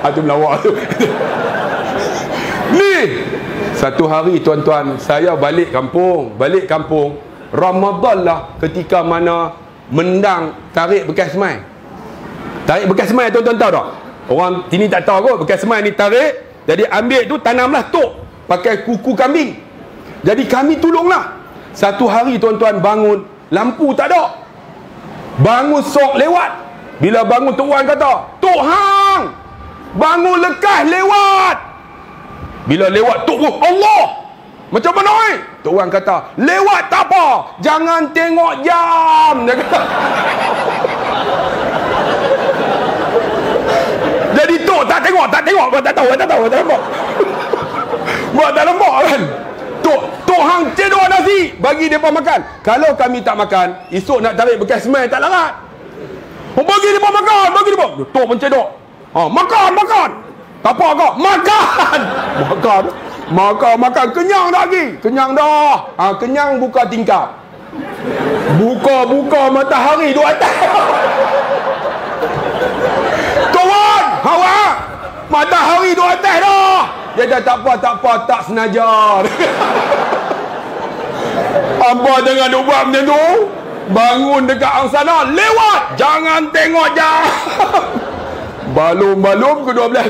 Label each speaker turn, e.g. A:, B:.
A: Itu melawak tu. Ni satu hari tuan-tuan, saya balik kampung Ramadan lah, ketika mana mendang tarik bekas semai. Tarik bekas semai tuan-tuan tahu tak? Orang sini tak tahu kot. Bekas semai ni tarik, jadi ambil tu tanamlah tok pakai kuku kambing. Jadi kami tolonglah. Satu hari tuan-tuan bangun, lampu tak ada. Bangun sok lewat. Bila bangun Tok Wan kata, "Tok Hang, bangun lekas lewat." Bila lewat Tok Wan, "Allah, macam mana ni?" Tok Wan kata, "Lewat tak apa, jangan tengok jam." Dia kata. Jadi Tok tak tengok, buat tak tahu, tak nampak. Buat tak nampak kan? Tok Hang cedok nasi, bagi mereka makan. Kalau kami tak makan, esok nak tarik bekas semai tak larat. Bagi mereka makan, bagi mereka. Tok pun cedok. Makan. Tak apa kau, makan. Kenyang dah lagi. Kenyang dah. Kenyang buka tingkap. Buka matahari dua atas. Tuan, awak matahari dua atas dah. Dia dah tak apa, tak senaja. Apa jangan duk buat macam tu? Bangun dekat angsana, lewat, jangan tengok jam. Balum ke 12